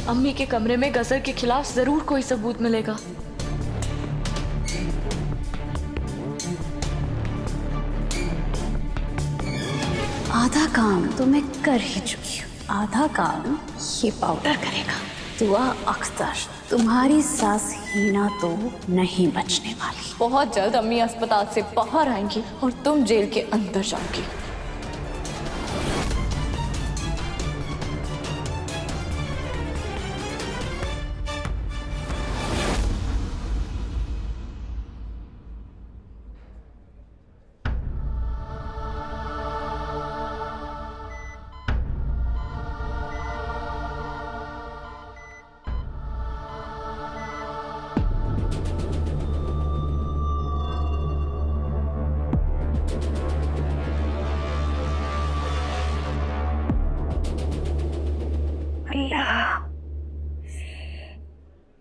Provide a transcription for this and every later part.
अम्मी के कमरे में गजल के खिलाफ जरूर कोई सबूत मिलेगा। आधा काम तो मैं कर ही चुकी हूँ, आधा काम ये पाउडर करेगा। दुआ अख्तर, तुम्हारी सास हीना तो नहीं बचने वाली। बहुत जल्द अम्मी अस्पताल से बाहर आएंगी और तुम जेल के अंदर जाओगी।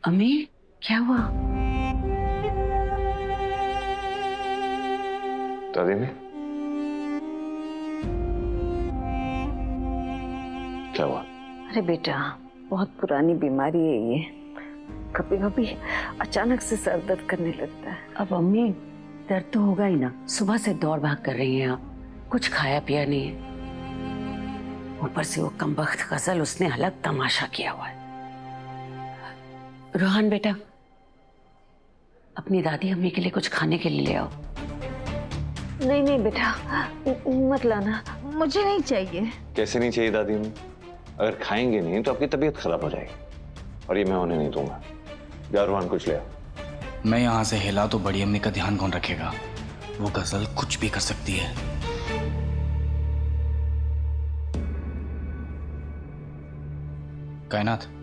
अम्मी क्या हुआ? दादी में क्या हुआ? अरे बेटा, बहुत पुरानी बीमारी है ये, कभी कभी अचानक से सर दर्द करने लगता है। अब अम्मी दर्द तो होगा ही ना, सुबह से दौड़ भाग कर रही हैं आप, कुछ खाया पिया नहीं है, ऊपर से वो कमबख्त गजल उसने अलग तमाशा किया हुआ है। रोहन बेटा, अपनी दादी अम्मी के लिए कुछ खाने के लिए ले आओ। नहीं नहीं बेटा, मत लाना, मुझे नहीं चाहिए। कैसे नहीं चाहिए दादी अम्मी? अगर खाएंगे नहीं तो आपकी तबीयत खराब हो जाएगी और ये मैं होने नहीं दूंगा। जा रोहन कुछ ले आओ। मैं यहाँ से हिला तो बड़ी अम्मी का ध्यान कौन रखेगा? वो गजल कुछ भी कर सकती है। कायनात,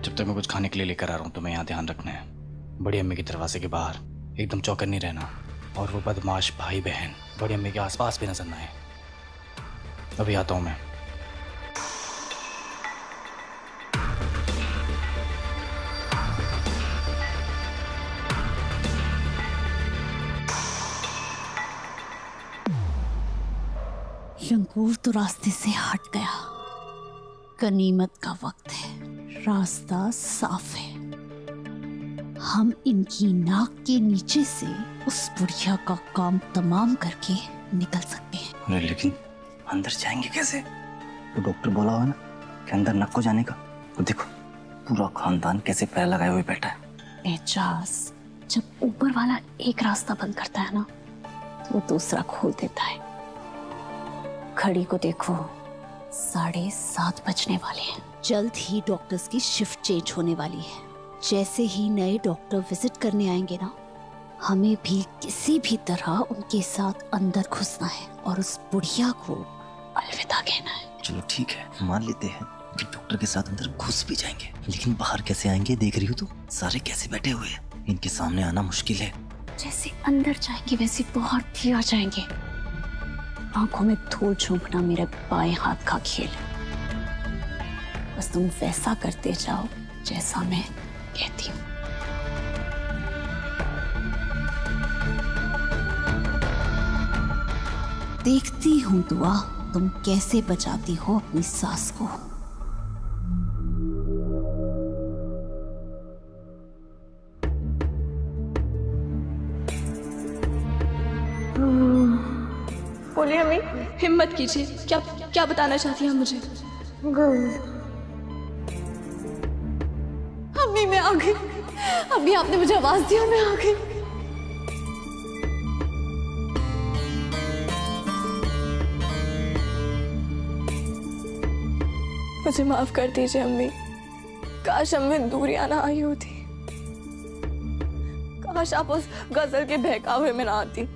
जब तक मैं कुछ खाने के लिए लेकर आ रहा हूँ तो मैं यहाँ ध्यान रखना है। बड़ी अम्मी के दरवाजे के बाहर एकदम चौकन्नी रहना, और वो बदमाश भाई बहन बड़ी अम्मी के आसपास भी नजर ना आए। अभी आता हूँ मैं। शंकूर तो रास्ते से हट गया, गनीमत का वक्त है, रास्ता साफ है। हम इनकी नाक के नीचे से उस बुढ़िया का काम तमाम करके निकल सकते हैं। लेकिन अंदर जाएंगे कैसे? तो डॉक्टर बोला हुआ ना कि अंदर नक को जाने का। तो देखो पूरा खानदान कैसे पैर लगाए हुए बैठा है। एजाज, जब ऊपर वाला एक रास्ता बंद करता है ना तो वो दूसरा खोल देता है। घड़ी को देखो, 7:30 बजने वाले हैं। जल्द ही डॉक्टर्स की शिफ्ट चेंज होने वाली है। जैसे ही नए डॉक्टर विजिट करने आएंगे ना, हमें भी किसी भी तरह उनके साथ अंदर घुसना है और उस बुढ़िया को अलविदा कहना है। चलो ठीक है, मान लेते हैं कि डॉक्टर के साथ अंदर घुस भी जाएंगे, लेकिन बाहर कैसे आएंगे? देख रही हो तो सारे कैसे बैठे हुए हैं, इनके सामने आना मुश्किल है। जैसे अंदर जाएंगे वैसे बाहर भी आ जाएंगे। आंखों में धूल झोंकना मेरे बाएं हाथ का खेल है, बस तुम वैसा करते जाओ जैसा मैं कहती हूँ। देखती हूँ दुआ, तुम कैसे बचाती हो अपनी सास को। बोलिए अम्मी, हिम्मत कीजिए, क्या क्या बताना चाहती हैं मुझे? अम्मी मैं आ गई, अभी आपने मुझे आवाज दी और मैं आ गई। मुझे माफ कर दीजिए अम्मी, काश हमें दूरियां ना आई होती, काश आप उस गजल के बहकावे में ना आती,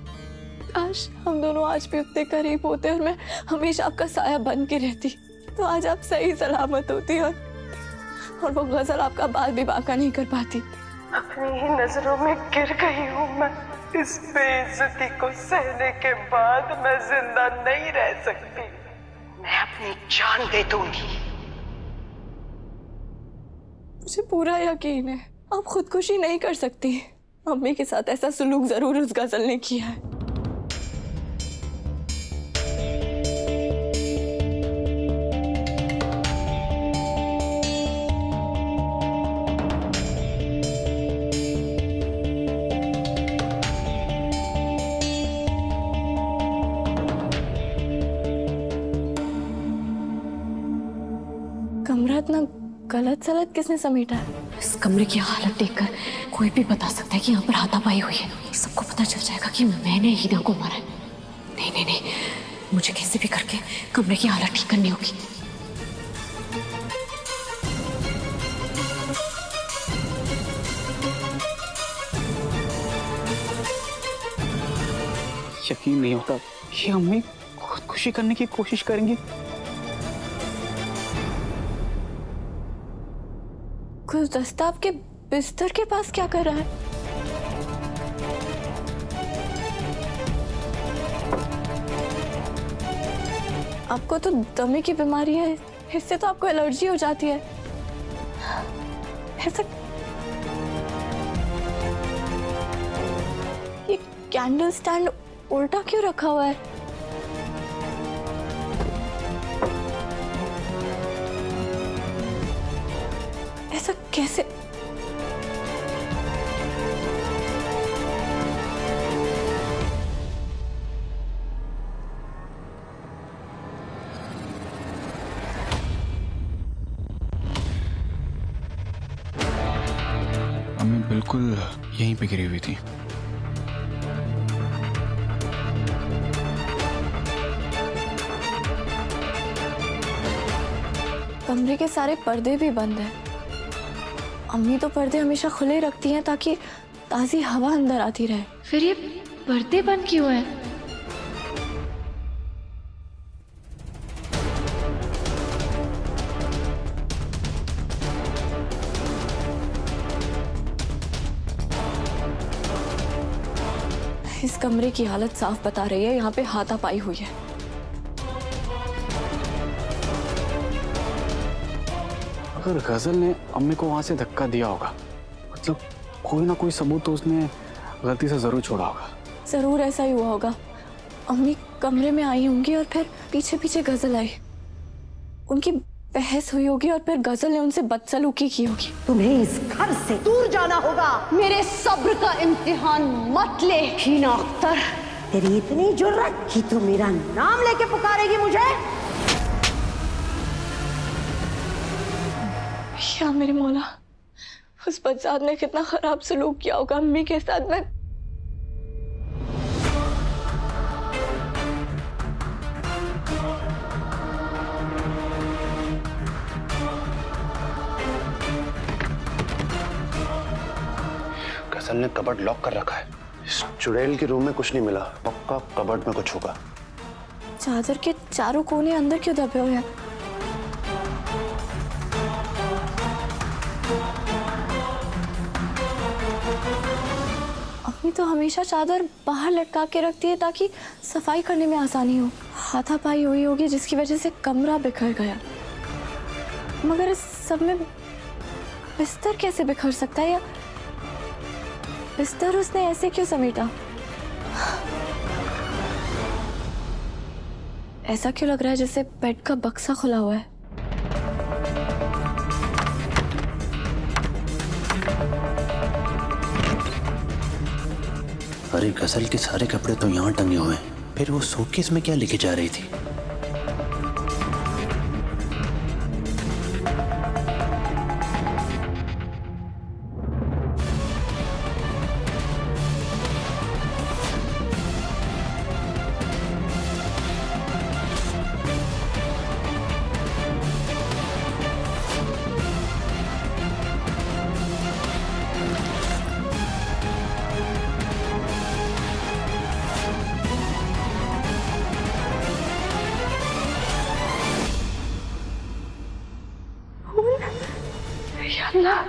काश हम दोनों आज भी उतने करीब होते और मैं हमेशा आपका साया बन के रहती, तो आज आप सही सलामत होती और वो गजल आपका बाल भी बांका नहीं कर पाती। अपनी ही नजरों में गिर गई हूँ मैं। इस बेइज्जती को सहने के बाद मैं जिंदा नहीं रह सकती। मैं अपनी जान दे दूंगी। मुझे पूरा यकीन है आप खुदकुशी नहीं कर सकती। अम्मी के साथ ऐसा सुलूक जरूर उस गजल ने किया है। कमरा इतना गलत सलत किसने समेटा है? इस कमरे की हालत देखकर कोई भी बता सकता है कि यहाँ पर हाथापाई हुई है। सबको पता चल जाएगा कि मैंने हीना को मारा है। नहीं नहीं नहीं, मुझे कैसे भी करके कमरे की हालत ठीक करनी होगी। यकीन नहीं होता ये अम्मी खुदकुशी करने की कोशिश करेंगी। गुलदस्ता आपके बिस्तर के पास क्या कर रहा है? आपको तो दमे की बीमारी है, इससे तो आपको एलर्जी हो जाती है। ऐसा ये कैंडल स्टैंड उल्टा क्यों रखा हुआ है? ऐसा कैसे? अम्मी बिल्कुल यहीं पे गिरी हुई थी। कमरे के सारे पर्दे भी बंद हैं। अम्मी तो पर्दे हमेशा खुले रखती हैं ताकि ताज़ी हवा अंदर आती रहे। फिर ये पर्दे बंद क्यों हैं? इस कमरे की हालत साफ बता रही है यहाँ पे हाथापाई हुई है। अगर गजल ने अम्मी को वहां से धक्का दिया होगा, मतलब कोई ना कोई सबूत तो उसने गलती से जरूर छोड़ा होगा। जरूर ऐसा ही हुआ होगा। अम्मी कमरे में आई होंगी और फिर पीछे पीछे गजल आई, उनकी बहस हुई होगी और फिर गजल ने उनसे बदसलूकी की होगी। तुम्हें इस घर से दूर जाना होगा। मेरे सब्र का इम्तिहान मत ले हीना अख्तर। तेरी इतनी जुर्रत कि तू मेरा नाम लेके पुकारेगी मुझे? या मेरे मौला, उस बदजात ने कितना खराब सलूक किया होगा अम्मी के साथ। मैं गजल ने कबर्ड लॉक कर रखा है। इस चुड़ैल के रूम में कुछ नहीं मिला, पक्का कबर्ड में कुछ होगा। चादर के चारों कोने अंदर क्यों दबे हुए हैं? अम्मी तो हमेशा चादर बाहर लटका के रखती है ताकि सफाई करने में आसानी हो। हाथापाई हुई होगी जिसकी वजह से कमरा बिखर गया। मगर इस सब में बिस्तर कैसे बिखर सकता है? या बिस्तर उसने ऐसे क्यों समेटा? ऐसा क्यों लग रहा है जैसे बेड का बक्सा खुला हुआ है? अरे गजल के सारे कपड़े तो यहाँ टंगे हुए हैं, फिर वो सूटकेस में क्या लेके जा रही थी? अल्लाह,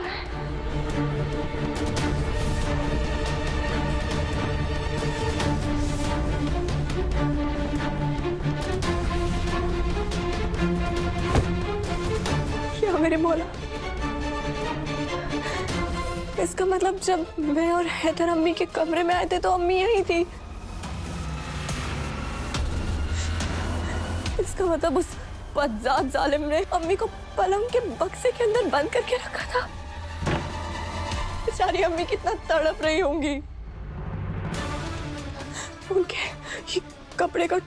क्या मेरे मौला, इसका मतलब जब मैं और हैदर अम्मी के कमरे में आए थे तो अम्मी यही थी। इसका मतलब उस बदजात जालिम ने अम्मी को पलंग के बक्से के अंदर बंद करके रखा था। बेचारी अम्मी कितना तड़प रही होंगी। उनके ये कपड़े का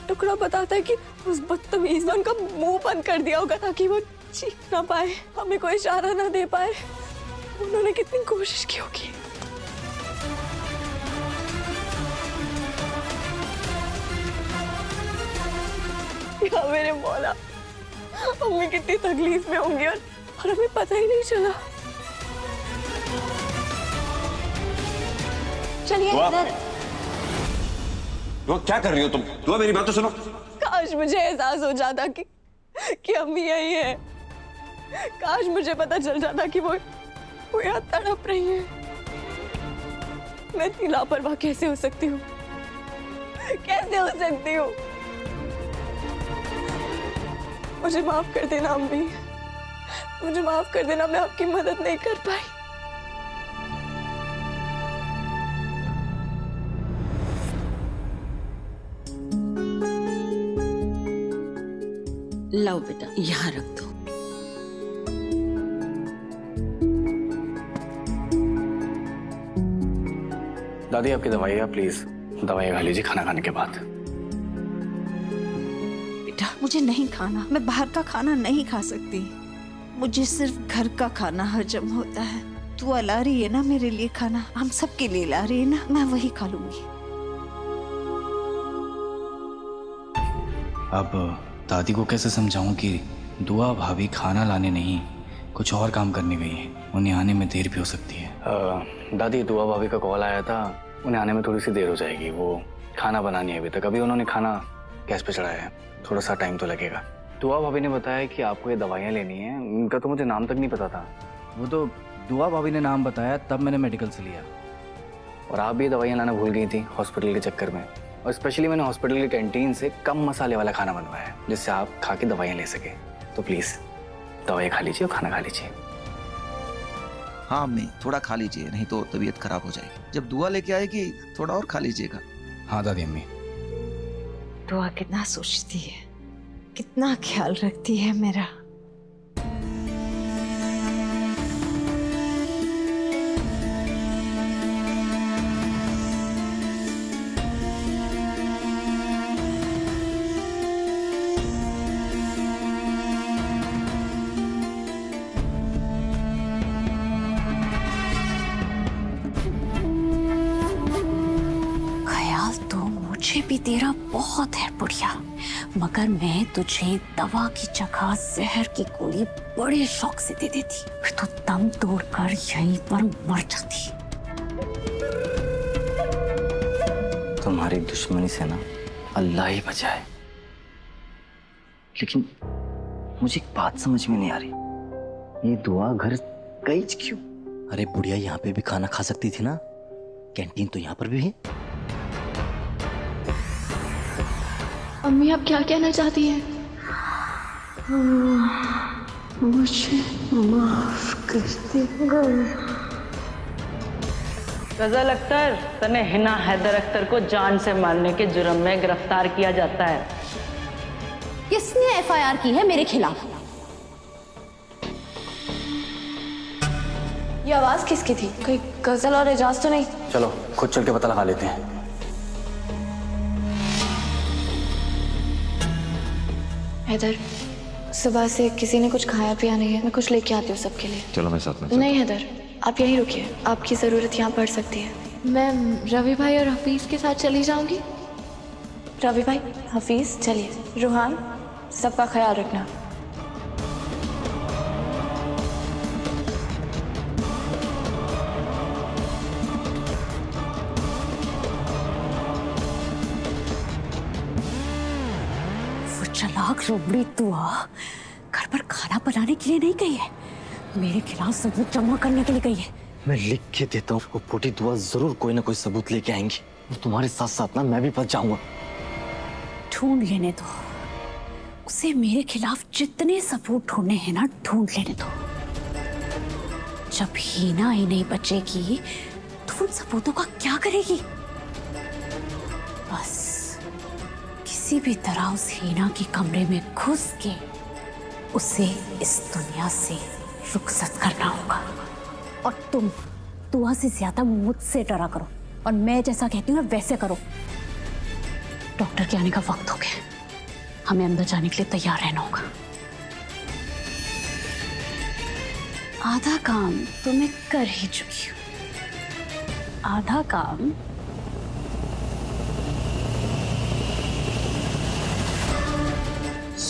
टुकड़ा बताता है कि उस बदतमीज ने उनका मुंह बंद कर दिया होगा ताकि वो चीख ना पाए, हमें कोई इशारा ना दे पाए। उन्होंने कितनी कोशिश की होगी। या मेरे मौला, अम्मी कितनी तकलीफ में होंगी और हमें पता ही नहीं चला। चलिए इधर। दुआ क्या कर रही हो तुम? दुआ मेरी बात तो सुनो। काश मुझे एहसास हो जाता कि अम्मी यही है। काश मुझे पता चल जाता कि वो यहाँ तड़प रही है। मैं इतनी लापरवाह कैसे हो सकती हूँ? कैसे हो सकती हूँ? मुझे माफ कर देना अम्मी, मुझे माफ कर देना, मैं आपकी मदद नहीं कर पाई। लाओ बेटा, यहाँ रख दो। दादी आपकी दवाइयाँ प्लीज दवाइयाँ खा लीजिए खाना खाने के बाद। बेटा मुझे नहीं खाना, मैं बाहर का खाना नहीं खा सकती। मुझे सिर्फ घर का खाना हजम होता है। तू ला रही है ना मेरे लिए खाना, हम सबके लिए ला रही है ना, मैं वही खा लूंगी। अब दादी को कैसे समझाऊं कि दुआ भाभी खाना लाने नहीं कुछ और काम करने गई है, उन्हें आने में देर भी हो सकती है। दादी दुआ भाभी का कॉल आया था, उन्हें आने में थोड़ी सी देर हो जाएगी। वो खाना बनानी है अभी तक, अभी उन्होंने खाना गैस पे चढ़ाया है, थोड़ा सा टाइम तो लगेगा। दुआ भाभी ने बताया कि आपको ये दवाइयाँ लेनी है, उनका तो मुझे नाम तक नहीं पता था। वो तो दुआ भाभी ने नाम बताया तब मैंने मेडिकल से लिया। और आप भी दवाइयाँ लाना भूल गई थी हॉस्पिटल के चक्कर में। और स्पेशली मैंने हॉस्पिटल की कैंटीन से कम मसाले वाला खाना बनवाया है जिससे आप खा के दवाइयाँ ले सके। तो प्लीज़ दवाइयाँ खा लीजिए और खाना खा लीजिए। हाँ अम्मी, थोड़ा खा लीजिए नहीं तो तबीयत खराब हो जाएगी। जब दुआ लेके आएगी थोड़ा और खा लीजिएगा। हाँ दादी अम्मी। दुआ कितना सोचती है, कितना ख्याल रखती है मेरा। मुझे भी तेरा बहुत है बुढ़िया, मगर मैं तुझे दवा की जगह जहर की गोली बड़े शौक से दे देती, फिर तो दम तोड़कर यहीं पर मर जाती। तुम्हारी दुश्मनी से ना अल्लाह ही बचाए। लेकिन मुझे एक बात समझ में नहीं आ रही, ये दुआ घर गई क्यों? अरे बुढ़िया यहाँ पे भी खाना खा सकती थी ना, कैंटीन तो यहाँ पर भी है। अम्मी आप क्या कहना चाहती हैं? मुझे माफ कर देगा। गजल अख्तर, तने हिना हैदर अख्तर को जान से मारने के जुर्म में गिरफ्तार किया जाता है। किसने एफआईआर की है मेरे खिलाफ? ये आवाज किसकी थी? कोई गजल और एजाज तो नहीं? चलो खुद चल के पता लगा लेते हैं। हैदर, सुबह से किसी ने कुछ खाया पिया नहीं है, मैं कुछ लेके आती हूँ सबके लिए। चलो मैं साथ में। नहीं हैदर, आप यहीं रुकिए, आपकी ज़रूरत यहाँ पड़ सकती है। मैं रवि भाई और हफीज़ के साथ चली जाऊँगी। रवि भाई, हफीज़ चलिए। रूहान, सबका ख्याल रखना। चलाक रोबड़ी दुआ घर पर खाना बनाने के लिए नहीं गई है, मेरे खिलाफ सबूत जमा करने के लिए गई है। मैं लिख के देता हूँ, वो पोटी दुआ जरूर कोई ना कोई सबूत लेके आएंगी। वो तुम्हारे साथ साथ ना मैं भी फंस जाऊंगा। ढूंढ लेने दो उसे, मेरे खिलाफ जितने सबूत ढूंढने हैं ना ढूंढ लेने दो। जब हीना ही नहीं बचेगी तो उन सबूतों का क्या करेगी? बस किसी भी तरह उस हीना के कमरे में घुस के उसे इस दुनिया से रुखसत करना होगा। और तुम दुआ से ज्यादा मुझसे डरा करो और मैं जैसा कहती हूँ वैसे करो। डॉक्टर के आने का वक्त हो गया, हमें अंदर जाने के लिए तैयार रहना होगा। आधा काम तो मैं कर ही चुकी हूँ, आधा काम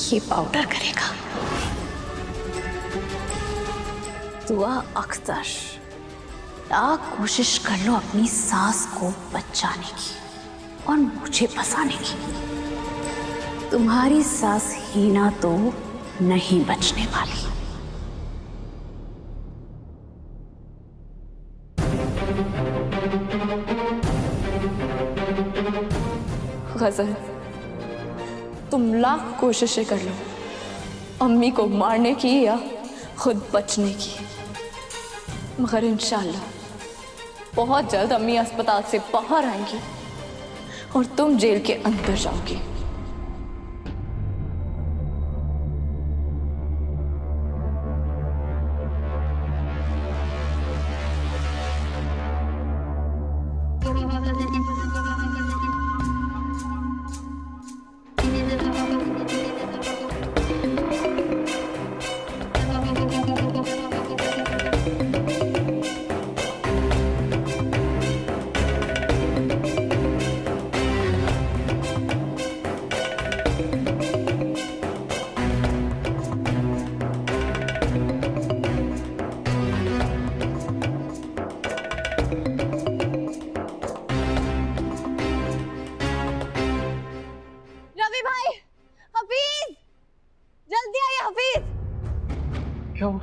ये पाउडर करेगा। दुआ अख्तर, लाख कोशिश कर लो अपनी सास को बचाने की और मुझे फंसाने की, तुम्हारी सास हीना तो नहीं बचने वाली। गजल, तुम लाख कोशिशें कर लो अम्मी को मारने की या खुद बचने की, मगर इंशाल्लाह बहुत जल्द अम्मी अस्पताल से बाहर आएंगी और तुम जेल के अंदर जाओगी।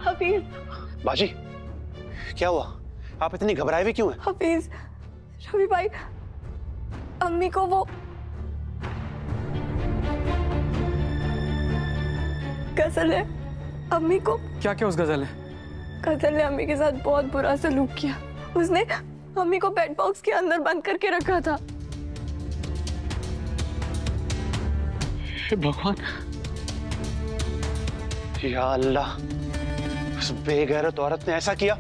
हफीज, बाजी क्या हुआ? आप इतनी घबराए हुए क्यों हैं? हफीज, रवि भाई, अम्मी को वो गजल है, अम्मी को क्या क्या उस गजल है? गजल ने अम्मी के साथ बहुत बुरा सलूक किया। उसने अम्मी को बेड बॉक्स के अंदर बंद करके रखा था। भगवान, या अल्लाह, उस बेगैरत औरत ने ऐसा किया?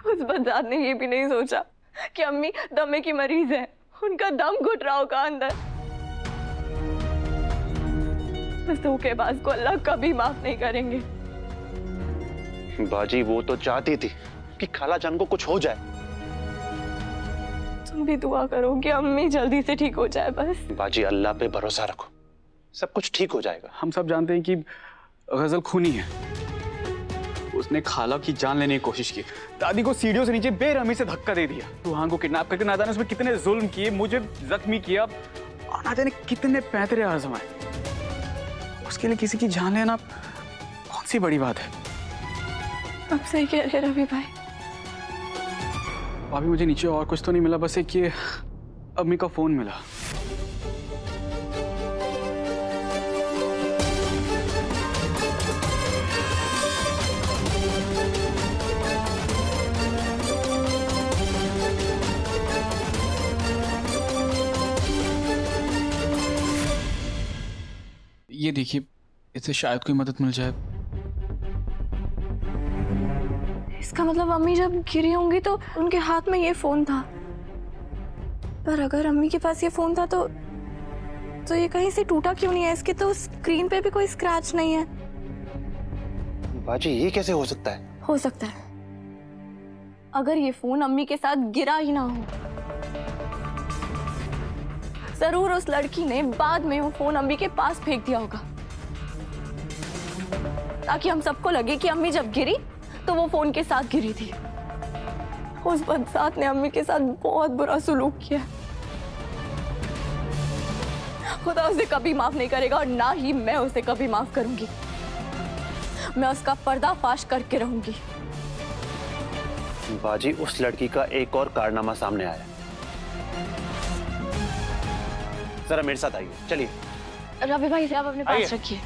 उस बदजात ने ये भी नहीं सोचा कि अम्मी दमे की मरीज है, उनका दम घुट रहा होगा अंदर। उस धोखेबाज को अल्लाह कभी माफ नहीं करेंगे। बाजी वो तो चाहती थी कि खाला जान को कुछ हो जाए। तुम भी दुआ करो कि अम्मी जल्दी से ठीक हो जाए बस। बाजी अल्लाह पे भरोसा रखो, सब कुछ ठीक हो जाएगा। हम सब जानते हैं कि गजल खूनी है, उसने खाला की जान लेने की कोशिश की, दादी को सीढ़ियों से नीचे बेरहमी से धक्का दे दिया, रूहान को किडनैप करके ना जाने उसमें कितने जुल्म किए, मुझे जख्मी किया और ना जाने कितने पैंतरे आजमाए। उसके लिए किसी की जान लेना कौन सी बड़ी बात है? अब सही कह रहे रवि भाई। अभी मुझे नीचे और कुछ तो नहीं मिला, बस एक ये अम्मी का फोन मिला। ये देखिए, इससे शायद कोई मदद मिल जाए। इसका मतलब अम्मी जब गिरी होंगी तो उनके हाथ में ये फोन था। पर अगर अम्मी के पास ये फोन था तो ये कहीं से टूटा क्यों नहीं है? इसके तो स्क्रीन पे भी कोई स्क्रैच नहीं है। बाजी ये कैसे हो सकता है? हो सकता है अगर ये फोन अम्मी के साथ गिरा ही ना हो, जरूर उस लड़की ने बाद में वो फोन अम्मी के पास फेंक दिया होगा, ताकि हम सबको लगे कि अम्मी जब गिरी तो वो फोन के साथ गिरी थी। उस बदसात ने अम्मी के साथ बहुत बुरा सलूक किया। खुदा उसे कभी माफ नहीं करेगा और ना ही मैं उसे कभी माफ करूंगी। मैं उसका पर्दाफाश करके रहूंगी। बाजी उस लड़की का एक और कारनामा सामने आया। जरा मेरे साथ आइए, चलिए। रवि भाई, आप अपने पास रखिए।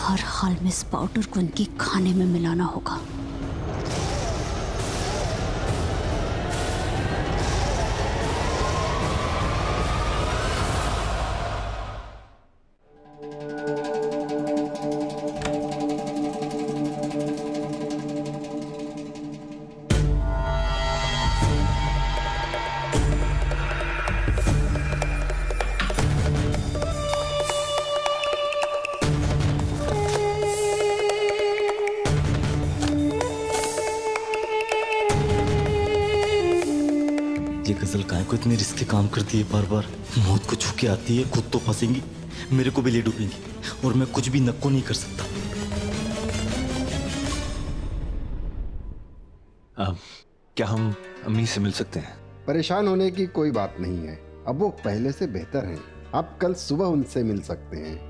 हर हाल में इस पाउडर को इनके खाने में मिलाना होगा। ये गजल काहे को इतने रिस्क के काम करती है, बार बार मौत को छू के आती है, खुद तो फंसेंगी, मेरे को भी ले डूबेंगी और मैं कुछ भी नक्को नहीं कर सकता। क्या हम अम्मी से मिल सकते हैं? परेशान होने की कोई बात नहीं है, अब वो पहले से बेहतर हैं। आप कल सुबह उनसे मिल सकते हैं।